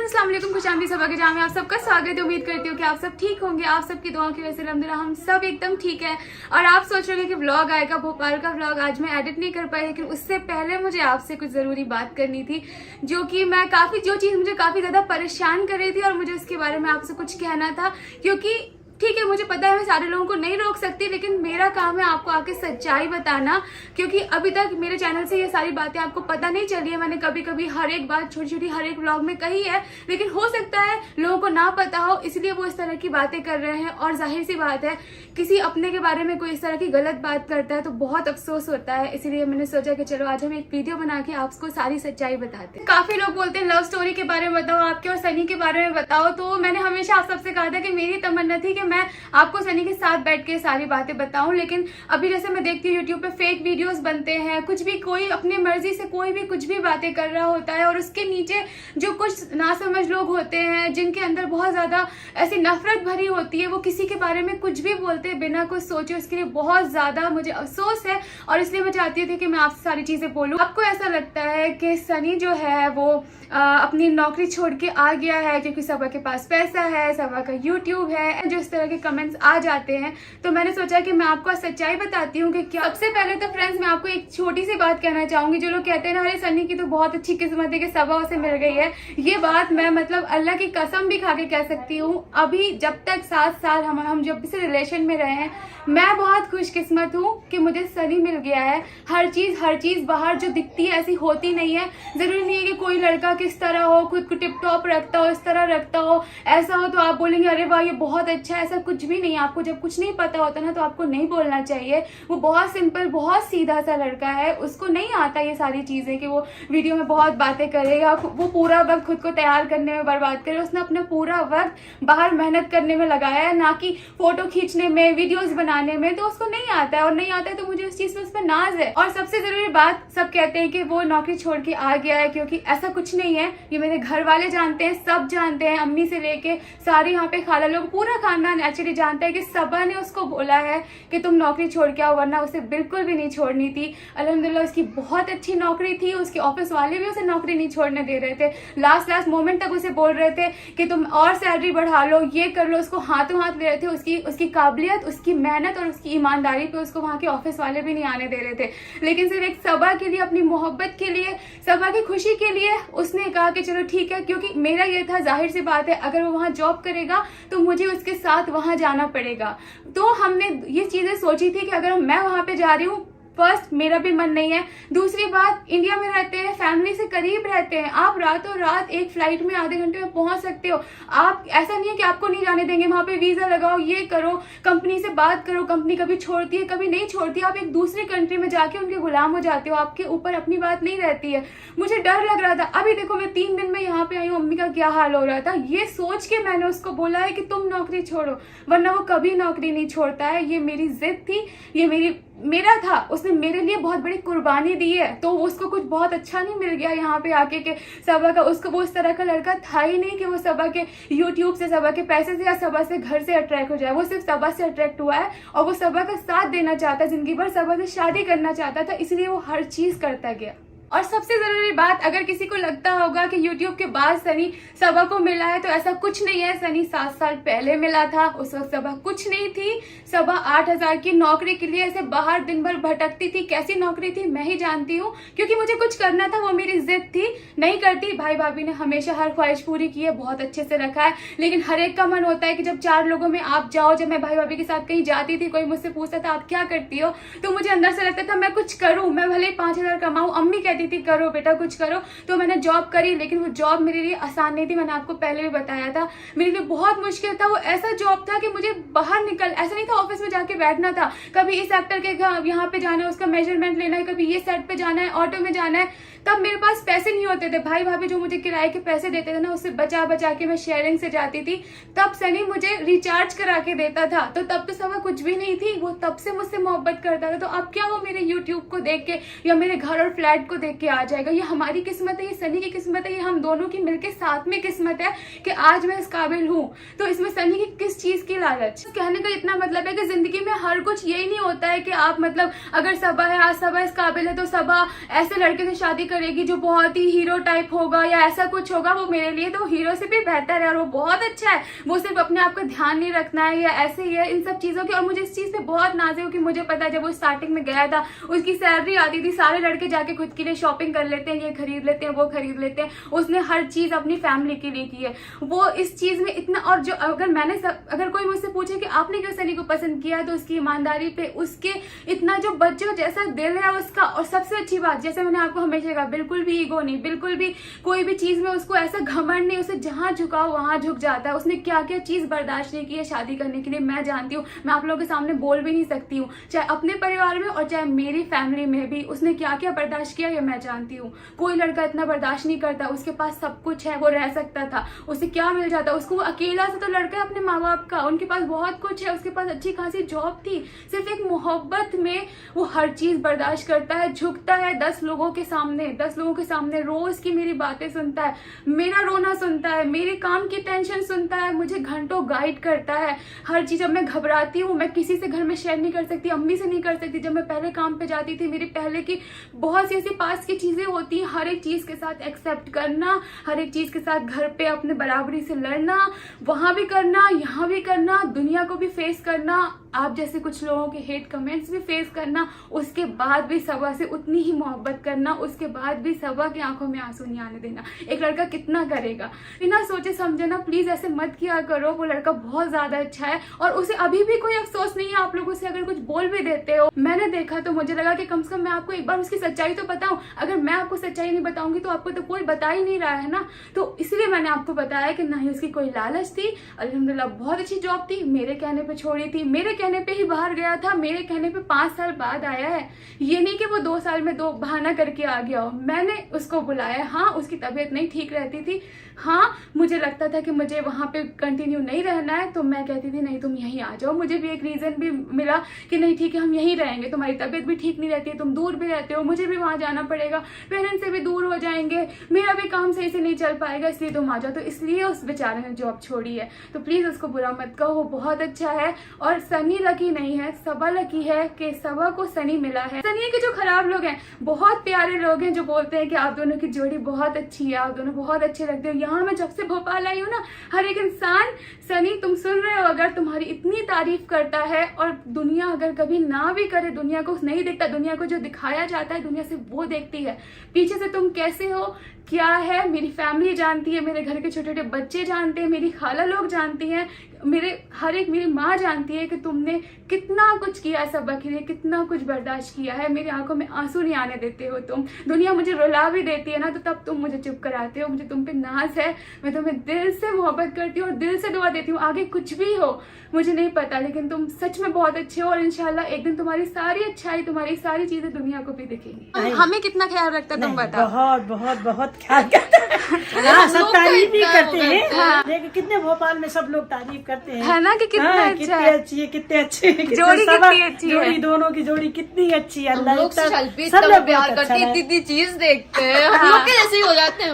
अस्सलाम वालेकुम, खुशामदी सभा के जहाँ में आप सबका स्वागत है। उम्मीद करती हूँ कि आप सब ठीक होंगे। आप सबकी दुआओं की वजह से अल्हम्दुलिल्लाह हम सब एकदम ठीक है। और आप सोच रहे हैं कि व्लॉग आएगा, भोपाल का व्लॉग आज मैं एडिट नहीं कर पाई, लेकिन उससे पहले मुझे आपसे कुछ ज़रूरी बात करनी थी, जो चीज़ मुझे काफ़ी ज़्यादा परेशान कर रही थी और मुझे उसके बारे में आपसे कुछ कहना था। क्योंकि ठीक है, मुझे पता है मैं सारे लोगों को नहीं रोक सकती, लेकिन मेरा काम है आपको आके सच्चाई बताना। क्योंकि अभी तक मेरे चैनल से ये सारी बातें आपको पता नहीं चली है। मैंने कभी कभी हर एक बात छोटी छोटी हर एक व्लॉग में कही है, लेकिन हो सकता है लोगों को ना पता हो, इसलिए वो इस तरह की बातें कर रहे हैं। और जाहिर सी बात है, किसी अपने के बारे में कोई इस तरह की गलत बात करता है तो बहुत अफसोस होता है। इसीलिए मैंने सोचा कि चलो आज हम एक वीडियो बना के आपको सारी सच्चाई बताते हैं। काफी लोग बोलते हैं लव स्टोरी के बारे में बताओ, आपके और सनी के बारे में बताओ। तो मैंने हमेशा आप सबसे कहा था कि मेरी तमन्ना थी कि मैं आपको सनी के साथ बैठ के सारी बातें बताऊं, लेकिन अभी जैसे मैं देखती हूँ यूट्यूब पे फेक वीडियोस बनते हैं, कुछ भी कोई अपनी मर्जी से कोई भी कुछ भी बातें कर रहा होता है, और उसके नीचे जो कुछ नासमझ लोग होते हैं जिनके अंदर बहुत ज्यादा ऐसी नफरत भरी होती है, वो किसी के बारे में कुछ भी बोलते हैं बिना कुछ सोचे। उसके लिए बहुत ज्यादा मुझे अफसोस है और इसलिए मैं चाहती थी कि मैं आपसे सारी चीजें बोलूं। आपको ऐसा लगता है कि सनी जो है वो अपनी नौकरी छोड़ के आ गया है क्योंकि सबा के पास पैसा है, सबा का यूट्यूब है, जो इस तरह के कमेंट्स आ जाते हैं। तो मैंने सोचा कि मैं आपको सच्चाई बताती हूँ कि क्या। सबसे पहले तो फ्रेंड्स मैं आपको एक छोटी सी बात कहना चाहूंगी। जो लोग कहते हैं ना अरे सनी की तो बहुत अच्छी किस्मत है कि सबा उसे मिल गई है, ये बात मैं मतलब अल्लाह की कसम भी खा के कह सकती हूँ। अभी जब तक 7 साल हम जब से रिलेशन में रहे हैं, मैं बहुत खुशकिस्मत हूँ कि मुझे सनी मिल गया है। हर चीज बाहर जो दिखती है ऐसी होती नहीं है। जरूरी नहीं है कि कोई लड़का किस तरह हो, खुद को टिप टॉप रखता हो, इस तरह रखता हो, ऐसा हो तो आप बोलेंगे अरे वाह ये बहुत अच्छा है। ऐसा कुछ भी नहीं है। आपको जब कुछ नहीं पता होता ना तो आपको नहीं बोलना चाहिए। वो बहुत सिंपल बहुत सीधा सा लड़का है, उसको नहीं आता ये सारी चीजें कि वो वीडियो में बहुत बातें करेगा, वो पूरा वक्त खुद को तैयार करने में बर्बाद करे। उसने अपना पूरा वक्त बाहर मेहनत करने में लगाया है, ना कि फोटो खींचने में, वीडियोस बनाने में। तो उसको नहीं आता है, और नहीं आता है तो मुझे उस चीज में उस पर नाज है। और सबसे जरूरी बात, सब कहते हैं कि वो नौकरी छोड़ के आ गया है, क्योंकि ऐसा कुछ नहीं है। ये मेरे घर वाले जानते हैं, सब जानते हैं, अम्मी से लेके सारे यहाँ पे खाला लोग, पूरा खानदान एक्चुअली जानता है कि सबा ने उसको बोला है कि तुम नौकरी छोड़ के आओ, वरना उसे बिल्कुल भी नहीं छोड़नी थी। अल्हम्दुलिल्लाह उसकी बहुत अच्छी नौकरी थी, उसके ऑफिस वाले भी उसे नौकरी नहीं छोड़ने दे रहे थे। लास्ट मोमेंट तक उसे बोल रहे थे कि तुम और सैलरी बढ़ा लो, ये कर लो। उसको हाथों हाथ ले रहे थे। उसकी काबिलियत, उसकी मेहनत और उसकी ईमानदारी पे उसको वहाँ के ऑफिस वाले भी नहीं आने दे रहे थे। लेकिन सिर्फ एक सबा के लिए, अपनी मोहब्बत के लिए, सबा की खुशी के लिए उसने कहा कि चलो ठीक है। क्योंकि मेरा ये था, जाहिर सी बात है, अगर वो वहाँ जॉब करेगा तो मुझे उसके साथ वहाँ जाना पड़ेगा। तो हमने ये चीजें सोची थी कि अगर मैं वहां पे जा रही हूँ, फर्स्ट मेरा भी मन नहीं है। दूसरी बात, इंडिया में रहते हैं, फैमिली से करीब रहते हैं, आप रातों रात एक फ्लाइट में आधे घंटे में पहुंच सकते हो। आप ऐसा नहीं है कि आपको नहीं जाने देंगे, वहां पे वीजा लगाओ, ये करो, कंपनी से बात करो, कंपनी कभी छोड़ती है कभी नहीं छोड़ती। आप एक दूसरी कंट्री में जाके उनके गुलाम हो जाते हो, आपके ऊपर अपनी बात नहीं रहती है। मुझे डर लग रहा था। अभी देखो मैं 3 दिन में यहाँ पे आई हूँ, अम्मी का क्या हाल हो रहा था। ये सोच के मैंने उसको बोला है कि तुम नौकरी छोड़ो, वरना वो कभी नौकरी नहीं छोड़ता है। ये मेरी जिद थी, ये मेरा था। उसने मेरे लिए बहुत बड़ी कुर्बानी दी है, तो उसको कुछ बहुत अच्छा नहीं मिल गया यहाँ पे आके के सबा का। उसको वो उस तरह का लड़का था ही नहीं कि वो सबा के यूट्यूब से, सबा के पैसे से या सबा से घर से अट्रैक्ट हो जाए। वो सिर्फ सबा से अट्रैक्ट हुआ है और वो सबा का साथ देना चाहता, जिंदगी भर सबा से शादी करना चाहता था, इसलिए वो हर चीज करता गया। और सबसे जरूरी बात, अगर किसी को लगता होगा कि YouTube के बाद सनी सबा को मिला है, तो ऐसा कुछ नहीं है। सनी 7 साल पहले मिला था, उस वक्त सबा कुछ नहीं थी। सबा 8,000 की नौकरी के लिए ऐसे बाहर दिन भर भटकती थी। कैसी नौकरी थी मैं ही जानती हूँ, क्योंकि मुझे कुछ करना था, वो मेरी जिद थी। नहीं करती। भाई भाभी ने हमेशा हर ख्वाहिश पूरी की है, बहुत अच्छे से रखा है। लेकिन हर एक का मन होता है कि जब 4 लोगों में आप जाओ। जब मैं भाई भाभी के साथ कहीं जाती थी, कोई मुझसे पूछता था आप क्या करती हो, तो मुझे अंदर से लगता था मैं कुछ करूं, मैं भले 5,000 कमाऊं। अम्मी कहती थी करो बेटा कुछ करो, तो मैंने जॉब करी। लेकिन वो जॉब मेरे लिए आसान नहीं थी, मैंने आपको पहले भी बताया था। मेरे लिए बहुत मुश्किल था। वो ऐसा जॉब था कि मुझे बाहर ऐसा नहीं था ऑफिस में जाके बैठना था। कभी इस एक्टर के यहाँ पे जाना है, उसका मेजरमेंट लेना है, कभी ये सेट पे जाना है, ऑटो में जाना है। तब मेरे पास पैसे नहीं होते थे। भाई भाभी जो मुझे किराए के पैसे देते थे ना, उससे बचा बचा के मैं शेयरिंग से जाती थी। तब सनी मुझे रिचार्ज करा के देता था। तो तब तो सबा कुछ भी नहीं थी, वो तब से मुझसे मोहब्बत करता था। तो अब क्या वो मेरे यूट्यूब को देख के या मेरे घर और फ्लैट को देख के आ जाएगा? ये हमारी किस्मत है, ये सनी की किस्मत है, ये हम दोनों की मिलके साथ में किस्मत है कि आज मैं इस काबिल हूँ। तो इसमें सनी की किस चीज की लालच? कहने का इतना मतलब है कि जिंदगी में हर कुछ यही नहीं होता है कि आप मतलब अगर सबा है, आज सबा इस काबिल है तो सबा ऐसे लड़के से शादी करेगी जो बहुत ही हीरो टाइप होगा या ऐसा कुछ होगा, वो मेरे लिए तो हीरो से भी बेहतर है और वो बहुत अच्छा है। वो सिर्फ अपने आप का ध्यान नहीं रखना है या ऐसे ही है इन सब चीजों की। और मुझे इस चीज पे बहुत नाज है क्योंकि मुझे पता है जब वो स्टार्टिंग में गया था, उसकी सैलरी आती थी, सारे लड़के जाके खुद के लिए शॉपिंग कर लेते हैं, ये खरीद लेते हैं, वो खरीद लेते हैं। उसने हर चीज अपनी फैमिली के लिए की है। वो इस चीज में इतना, और जो अगर कोई मुझसे पूछे कि आपने क्यों सनी को पसंद किया, तो उसकी ईमानदारी पे, उसके इतना जो बच्चों जैसा दिल है उसका। और सबसे अच्छी बात, जैसे मैंने आपको हमेशा कहा, बिल्कुल भी ईगो नहीं, बिल्कुल भी कोई भी चीज में उसको ऐसा घमंड नहीं, उसे जहां झुकाओ वहां झुक जाता है। उसने क्या क्या चीज बर्दाश्त नहीं की है शादी करने के लिए, मैं जानती हूँ। मैं आप लोगों के सामने बोल भी नहीं सकती हूँ, चाहे अपने परिवार में और चाहे मेरी फैमिली में भी उसने क्या क्या बर्दाश्त किया ये मैं जानती हूँ। कोई लड़का इतना बर्दाश्त नहीं करता। उसके पास सब कुछ है, वो रह सकता था, उसे क्या मिल जाता, उसको अकेला से तो लड़का अपने माँ बाप का, उनके पास बहुत कुछ है, उसके पास अच्छी खासी जॉब थी, सिर्फ एक मोहब्बत में वो हर चीज बर्दाश्त करता है, झुकता है 10 लोगों के सामने रोज की मेरी बातें सुनता है, मेरा रोना सुनता है, मेरे काम की टेंशन सुनता है, मुझे घंटों गाइड करता है। हर चीज, जब मैं घबराती हूँ, मैं किसी से घर में शेयर नहीं कर सकती, अम्मी से नहीं कर सकती। जब मैं पहले काम पे जाती थी, मेरी पहले की बहुत सी ऐसी पास की चीजें होती हैं, हर एक चीज के साथ एक्सेप्ट करना, हर एक चीज के साथ घर पे अपने बराबरी से लड़ना, वहां भी करना, यहाँ भी करना, दुनिया को भी फेस करना, आप जैसे कुछ लोगों के हेट कमेंट्स भी फेस करना, उसके बाद भी सबा से उतनी ही मोहब्बत करना, उसके बाद भी सबा की आंखों में आंसू नहीं आने देना। एक लड़का कितना करेगा, बिना सोचे समझे ना, प्लीज ऐसे मत किया करो। वो लड़का बहुत ज्यादा अच्छा है और उसे अभी भी कोई अफसोस नहीं है आप लोगों से अगर कुछ बोल भी देते हो। मैंने देखा तो मुझे लगा कि कम से कम मैं आपको एक बार उसकी सच्चाई तो बताऊं। अगर मैं आपको सच्चाई नहीं बताऊंगी तो आपको तो कोई बता ही नहीं रहा है ना। तो इसलिए मैंने आपको बताया कि ना ही उसकी कोई लालच थी, अल्हम्दुलिल्लाह बहुत अच्छी जॉब थी, मेरे कहने पे छोड़ी थी, मेरे कहने पे ही बाहर गया था, मेरे कहने पे 5 साल बाद आया है। ये नहीं कि वो 2 साल में 2 बहाना करके आ गया हो। मैंने उसको बुलाया, हाँ उसकी तबीयत नहीं ठीक रहती थी, हाँ मुझे लगता था कि मुझे वहां पे कंटिन्यू नहीं रहना है, तो मैं कहती थी नहीं तुम यहीं आ जाओ। मुझे भी एक रीजन भी मिला कि नहीं ठीक है हम यहीं रहेंगे, तुम्हारी तबीयत भी ठीक नहीं रहती है, तुम दूर भी रहते हो, मुझे भी वहां जाना पड़ेगा, पेरेंट्स से भी दूर हो जाएंगे, मेरा भी काम सही से नहीं चल पाएगा, इसलिए तुम आ जाओ। तो इसलिए उस बेचारे ने जॉब छोड़ी है। तो प्लीज उसको बुरा मत कहो, वो बहुत अच्छा है। और सनी लकी नहीं है, सबा लकी है कि सबा को सनी मिला है। सनी के जो खराब लोग हैं, बहुत प्यारे लोग हैं जो बोलते हैं कि आप दोनों की जोड़ी बहुत अच्छी है, आप दोनों बहुत अच्छे लगते हो। यहाँ मैं जब से भोपाल आई हूँ ना, हर एक इंसान, सनी तुम सुन रहे हो, अगर तुम्हारी इतनी तारीफ करता है, और दुनिया अगर कभी ना भी करे, दुनिया को नहीं देखता, दुनिया को जो दिखाया जाता है दुनिया से वो देखती है, पीछे से तुम कैसे हो क्या है मेरी फैमिली जानती है, मेरे घर के छोटे छोटे बच्चे जानते हैं, मेरी खाला लोग जानती हैं, मेरी माँ जानती है कि तुमने कितना कुछ किया सबा के लिए, कितना कुछ बर्दाश्त किया है। मेरी आंखों में आंसू नहीं आने देते हो तुम। दुनिया मुझे रुला भी देती है ना, तो तब तुम मुझे चुप कराते हो। मुझे तुम पे नाज है, मैं तुम्हें दिल से मोहब्बत करती हूँ और दिल से दुआ देती हूँ। आगे कुछ भी हो मुझे नहीं पता, लेकिन तुम सच में बहुत अच्छे हो और इंशाल्लाह एक दिन तुम्हारी सारी अच्छाई, तुम्हारी सारी चीजें दुनिया को भी दिखेंगी। हमें कितना ख्याल रखता तुम बता। बहुत बहुत बहुत ख्याल करते हैं, सब तारीफ भी करते हैं। देखिए कितने भोपाल में सब लोग तारीफ करते हैं, है ना कि कितना अच्छा कितनी अच्छी है, कितने अच्छे जोड़ी, कितनी अच्छी है, जोड़ी दोनों की जोड़ी कितनी अच्छी है। अल्लाह सब लोग प्यार करते हैं, इतनी चीज देखते हैं, हम लोग के जैसे ही हो जाते हैं।